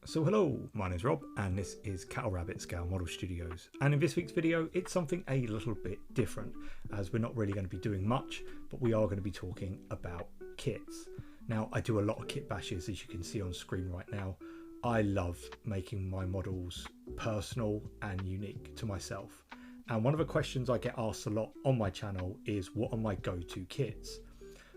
So hello, my name's Rob and this is Cattle Rabbit Scale Model Studios, and in this week's video it's something a little bit different as we're not really going to be doing much, but we are going to be talking about kits. Now I do a lot of kit bashes, as you can see on screen right now. I love making my models personal and unique to myself, and one of the questions I get asked a lot on my channel is what are my go-to kits.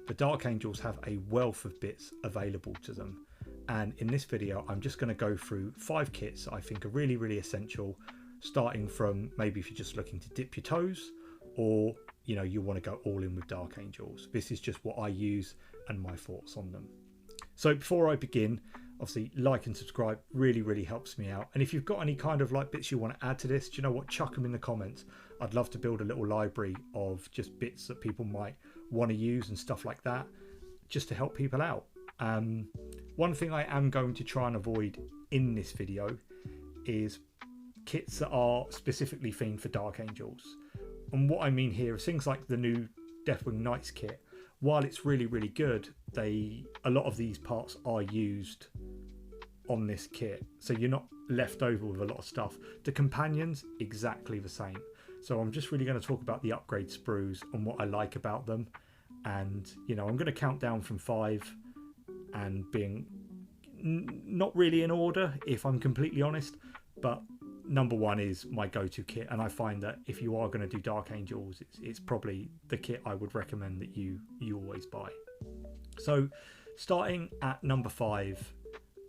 The Dark Angels have a wealth of bits available to them. And in this video, I'm just going to go through 5 kits that I think are really essential, starting from maybe if you're just looking to dip your toes, or you want to go all in with Dark Angels. This is just what I use and my thoughts on them. So before I begin, obviously like and subscribe really helps me out. And if you've got any kind of like bits you want to add to this, do you know what, chuck them in the comments. I'd love to build a little library of just bits that people might want to use and stuff like that, just to help people out. One thing I am going to try and avoid in this video is kits that are specifically themed for Dark Angels. And what I mean here is things like the new Deathwing Knights kit. While it's really good, a lot of these parts are used on this kit, so you're not left over with a lot of stuff. The companions, exactly the same. So I'm just really going to talk about the upgrade sprues and what I like about them. And I'm going to count down from 5 and being not really in order, if I'm completely honest, but number 1 is my go-to kit, and I find that if you are going to do Dark Angels, it's probably the kit I would recommend that you always buy. So starting at number 5,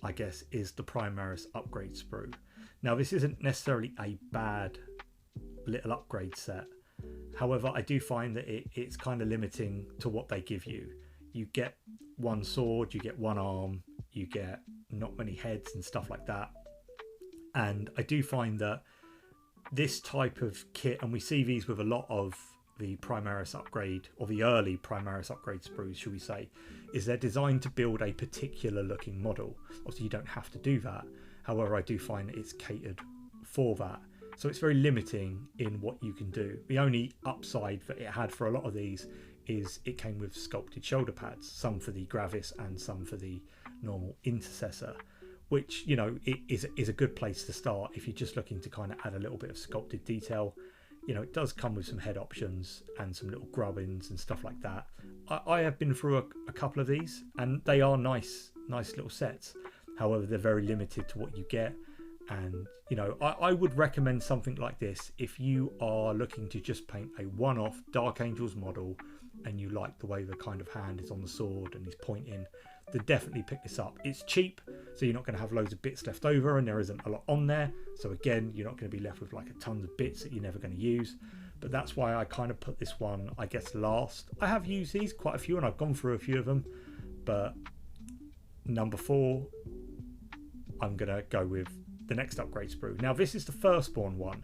I guess, is the Primaris upgrade sprue. Now this isn't necessarily a bad little upgrade set, however I do find that it's kind of limiting to what they give you. You get one sword, you get one arm, you get not many heads and stuff like that. And I do find that this type of kit, and we see these with a lot of the Primaris upgrade, or the early Primaris upgrade sprues, should we say, is they're designed to build a particular looking model. Obviously you don't have to do that, however I do find that it's catered for that. So it's very limiting in what you can do. The only upside that it had for a lot of these is it came with sculpted shoulder pads, some for the Gravis and some for the normal Intercessor, which it is a good place to start if you're just looking to kind of add a little bit of sculpted detail. It does come with some head options and some little grubbins and stuff like that. I have been through a couple of these and they are nice little sets. However, they're very limited to what you get. And I would recommend something like this if you are looking to just paint a one-off Dark Angels model and you like the way the kind of hand is on the sword and he's pointing, then definitely pick this up. It's cheap, so you're not going to have loads of bits left over, and there isn't a lot on there, so again you're not going to be left with like a tons of bits that you're never going to use. But that's why I kind of put this one, I guess, last. I have used these quite a few and I've gone through a few of them, but number 4, I'm going to go with the next upgrade sprue. Now this is the Firstborn one.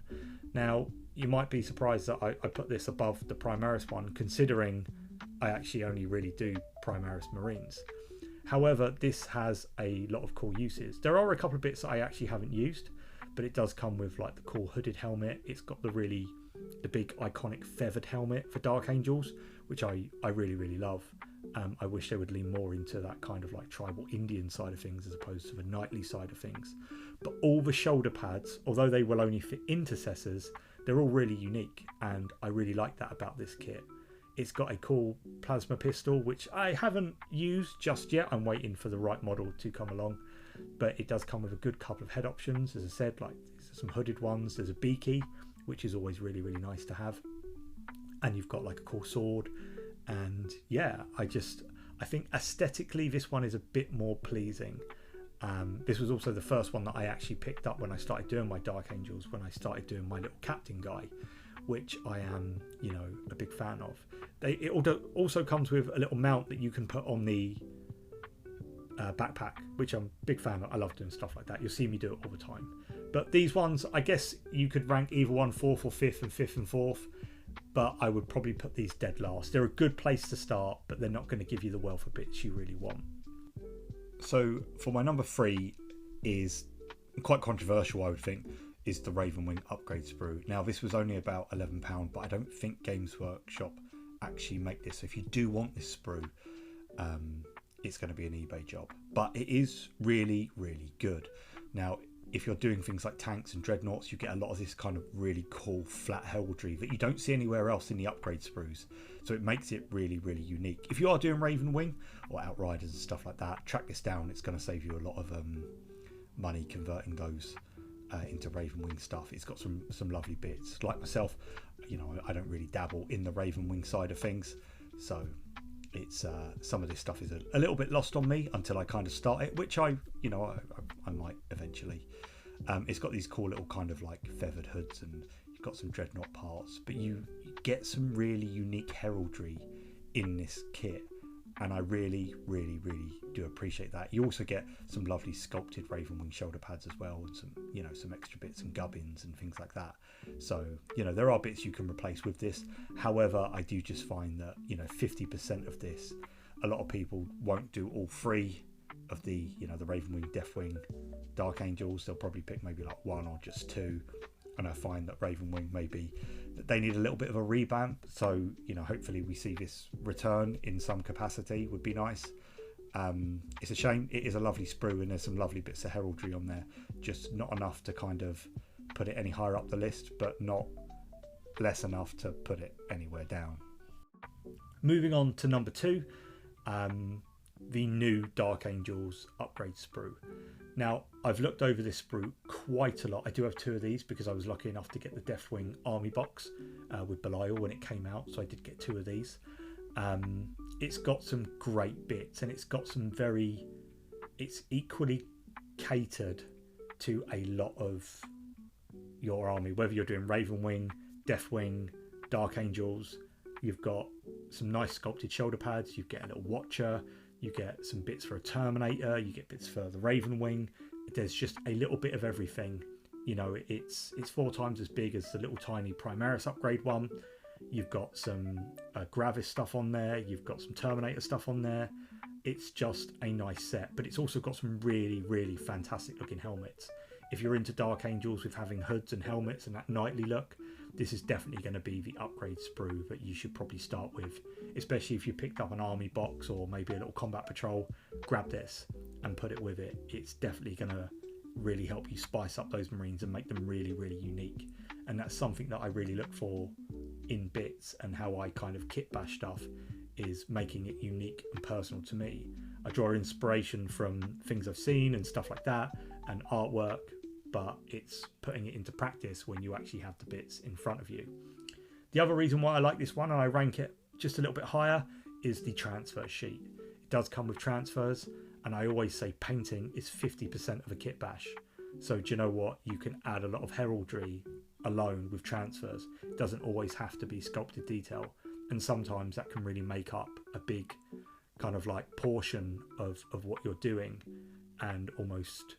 Now you might be surprised that I put this above the Primaris one, considering I actually only really do Primaris Marines. However, this has a lot of cool uses. There are a couple of bits that I actually haven't used, but it does come with like the cool hooded helmet. It's got the big iconic feathered helmet for Dark Angels, which I really love. I wish they would lean more into that kind of like tribal Indian side of things as opposed to the knightly side of things. But all the shoulder pads, although they will only fit Intercessors, they're all really unique, and I really like that about this kit. It's got a cool plasma pistol, which I haven't used just yet. I'm waiting for the right model to come along, but it does come with a good couple of head options. As I said, like there's some hooded ones, there's a beaky, which is always really nice to have, and you've got like a cool sword. And yeah, I think aesthetically this one is a bit more pleasing. This was also the first one that I actually picked up when I started doing my Dark Angels, when I started doing my little captain guy, which I am a big fan of. It also comes with a little mount that you can put on the backpack, which I'm a big fan of. I love doing stuff like that. You'll see me do it all the time. But these ones, I guess you could rank either one 4th or 5th, and 5th and 4th, but I would probably put these dead last. They're a good place to start, but they're not going to give you the wealth of bits you really want. So for my number 3 is quite controversial, I would think, is the Ravenwing upgrade sprue. Now this was only about £11, but I don't think Games Workshop actually make this. So if you do want this sprue, it's going to be an eBay job, but it is really good. Now, if you're doing things like tanks and dreadnoughts, you get a lot of this kind of really cool flat heraldry that you don't see anywhere else in the upgrade sprues. So it makes it really, really unique. If you are doing Ravenwing or Outriders and stuff like that, track this down. It's going to save you a lot of money converting those into Ravenwing stuff. It's got some lovely bits. Like myself, you know, I don't really dabble in the Ravenwing side of things, so it's some of this stuff is a little bit lost on me until I kind of start it, which I might eventually. It's got these cool little kind of like feathered hoods, and you've got some dreadnought parts, but you get some really unique heraldry in this kit, and I really, really, really do appreciate that. You also get some lovely sculpted Ravenwing shoulder pads as well, and some extra bits and gubbins and things like that. So, there are bits you can replace with this. However, I do just find that, 50% of this, a lot of people won't do all three of the, the Ravenwing, Deathwing, Dark Angels. They'll probably pick maybe like one or just two. And I find that Ravenwing that they need a little bit of a revamp. So, hopefully we see this return in some capacity. Would be nice. It's a shame. It is a lovely sprue, and there's some lovely bits of heraldry on there. Just not enough to kind of put it any higher up the list, but not less enough to put it anywhere down. Moving on to number 2, the new Dark Angels upgrade sprue. Now, I've looked over this sprue quite a lot. I do have 2 of these because I was lucky enough to get the Deathwing army box with Belial when it came out, so I did get 2 of these. It's got some great bits, and it's equally catered to a lot of your army, whether you're doing Ravenwing, Deathwing, Dark Angels. You've got some nice sculpted shoulder pads, you get a little Watcher, you get some bits for a Terminator, you get bits for the Ravenwing. There's just a little bit of everything. It's 4 times as big as the little tiny Primaris upgrade one. You've got some Gravis stuff on there, you've got some Terminator stuff on there. It's just a nice set, but it's also got some really, really fantastic looking helmets. If you're into Dark Angels with having hoods and helmets and that knightly look, this is definitely going to be the upgrade sprue that you should probably start with, especially if you picked up an army box or maybe a little combat patrol. Grab this and put it with it. It's definitely going to really help you spice up those Marines and make them really, really unique. And that's something that I really look for in bits, and how I kind of kit bash stuff is making it unique and personal to me. I draw inspiration from things I've seen and stuff like that, and artwork, but it's putting it into practice when you actually have the bits in front of you. The other reason why I like this one, and I rank it just a little bit higher, is the transfer sheet. It does come with transfers, and I always say painting is 50% of a kit bash. So do you know what? You can add a lot of heraldry alone with transfers. It doesn't always have to be sculpted detail, and sometimes that can really make up a big kind of like portion of what you're doing, and almost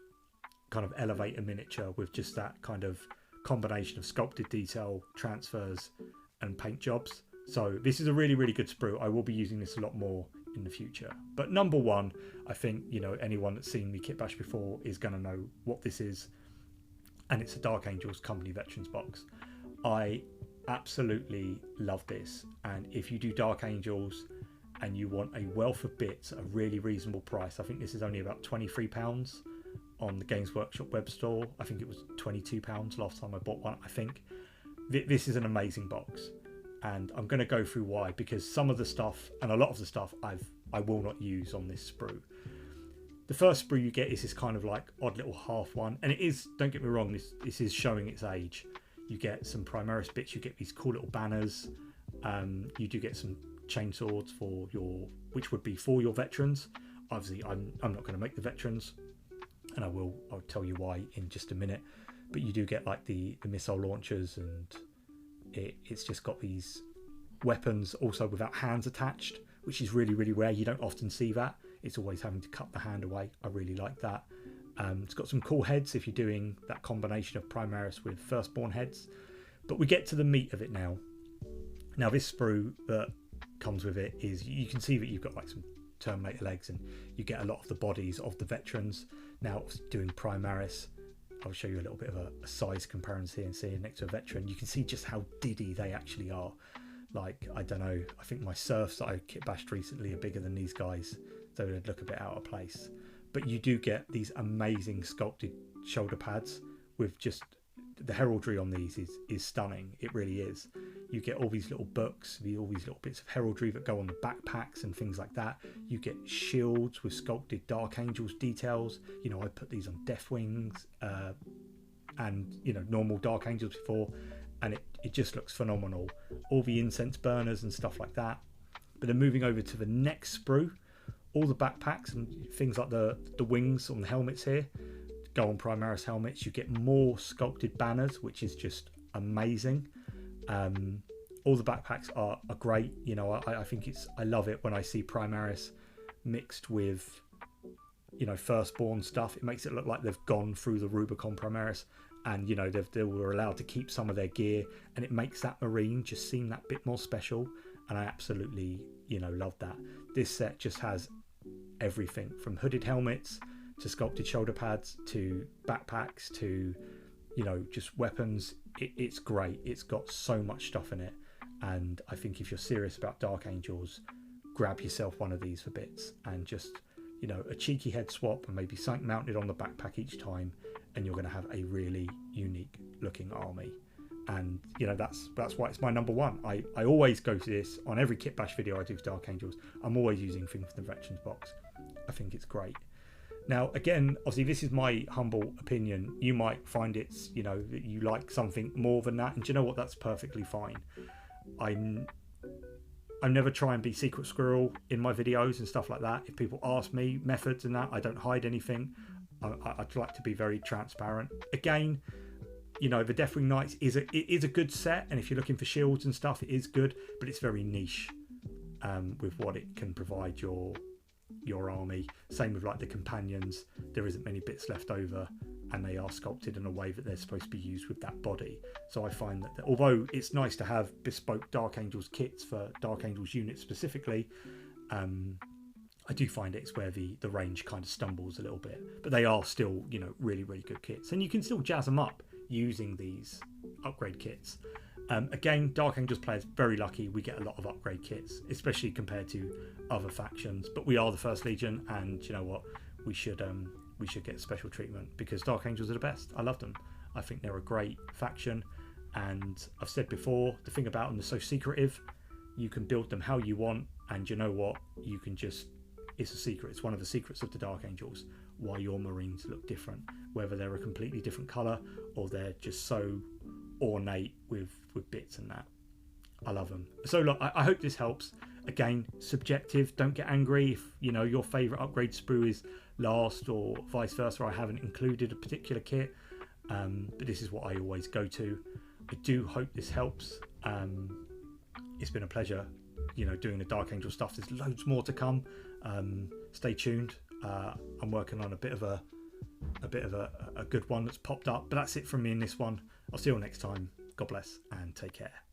kind of elevate a miniature with just that kind of combination of sculpted detail, transfers and paint jobs. So this is a really, really good sprue. I will be using this a lot more in the future. But number 1, I think, anyone that's seen me kit bash before is going to know what this is, and it's a Dark Angels Company Veterans box. I absolutely love this, and if you do Dark Angels and you want a wealth of bits at a really reasonable price, I think this is only about £23 on the Games Workshop web store. I think it was £22 last time I bought one. I think this is an amazing box, and I'm going to go through why, because some of the stuff and a lot of the stuff I will not use on this sprue. The first sprue you get is this kind of like odd little half one, and it is, don't get me wrong, this is showing its age. You get some Primaris bits, you get these cool little banners, you do get some chainswords which would be for your veterans. Obviously I'm not going to make the veterans, and I'll tell you why in just a minute, but you do get like the missile launchers, and it's just got these weapons also without hands attached, which is really, really rare. You don't often see that. It's always having to cut the hand away. I really like that. It's got some cool heads if you're doing that combination of Primaris with Firstborn heads. But we get to the meat of it now. Now this sprue that comes with it is, you can see that you've got like some Terminator legs, and you get a lot of the bodies of the veterans. Now doing Primaris, I'll show you a little bit of a size comparison here, and seeing next to a veteran, you can see just how diddy they actually are. Like, I don't know, I think my serfs that I kit bashed recently are bigger than these guys, so they'd look a bit out of place. But you do get these amazing sculpted shoulder pads with just the heraldry on these is stunning. It really is. You get all these little books, all these little bits of heraldry that go on the backpacks and things like that. You get shields with sculpted Dark Angels details. You know, I put these on Deathwings and, you know, normal Dark Angels before, and it just looks phenomenal. All the incense burners and stuff like that. But then moving over to the next sprue, all the backpacks and things like the wings on the helmets here go on Primaris helmets. You get more sculpted banners, which is just amazing. All the backpacks are great. You know, I think I love it when I see Primaris mixed with, you know, Firstborn stuff. It makes it look like they've gone through the Rubicon Primaris, and, you know, they were allowed to keep some of their gear, and it makes that marine just seem that bit more special. And I absolutely, you know, love that. This set just has everything from hooded helmets to sculpted shoulder pads to backpacks to, you know, just weapons. It's great. It's got so much stuff in it, and I think if you're serious about Dark Angels, grab yourself one of these for bits, and just, you know, a cheeky head swap and maybe something mounted on the backpack each time, and you're going to have a really unique looking army. And, you know, that's why it's my number one. I always go to this on every kit bash video I do for Dark Angels. I'm always using things from the Veterans box. I think it's great. Now, again, obviously, this is my humble opinion. You might find it's, you know, that you like something more than that. And do you know what? That's perfectly fine. I never try and be secret squirrel in my videos and stuff like that. If people ask me methods and that, I don't hide anything. I'd like to be very transparent. Again, you know, the Deathwing Knights is a good set. And if you're looking for shields and stuff, it is good. But it's very niche with what it can provide your army. Same with like the companions, there isn't many bits left over, and they are sculpted in a way that they're supposed to be used with that body. So I find that although it's nice to have bespoke Dark Angels kits for Dark Angels units specifically, I do find it's where the range kind of stumbles a little bit. But they are still, you know, really, really good kits, and you can still jazz them up using these upgrade kits. Again, Dark Angels players very lucky. We get a lot of upgrade kits, especially compared to other factions. But we are the First Legion, and you know what? We should get special treatment, because Dark Angels are the best. I love them. I think they're a great faction, and I've said before, the thing about them, they're so secretive. You can build them how you want, and you know what? You can just, it's a secret. It's one of the secrets of the Dark Angels, why your Marines look different, whether they're a completely different colour or they're just so ornate with bits and that. I love them. So look, I hope this helps. Again, subjective. Don't get angry if, you know, your favourite upgrade sprue is last, or vice versa. I haven't included a particular kit, but this is what I always go to. I do hope this helps. It's been a pleasure, you know, doing the Dark Angel stuff. There's loads more to come. Stay tuned. I'm working on a bit of a good one that's popped up, but that's it from me in this one. I'll see you all next time. God bless and take care.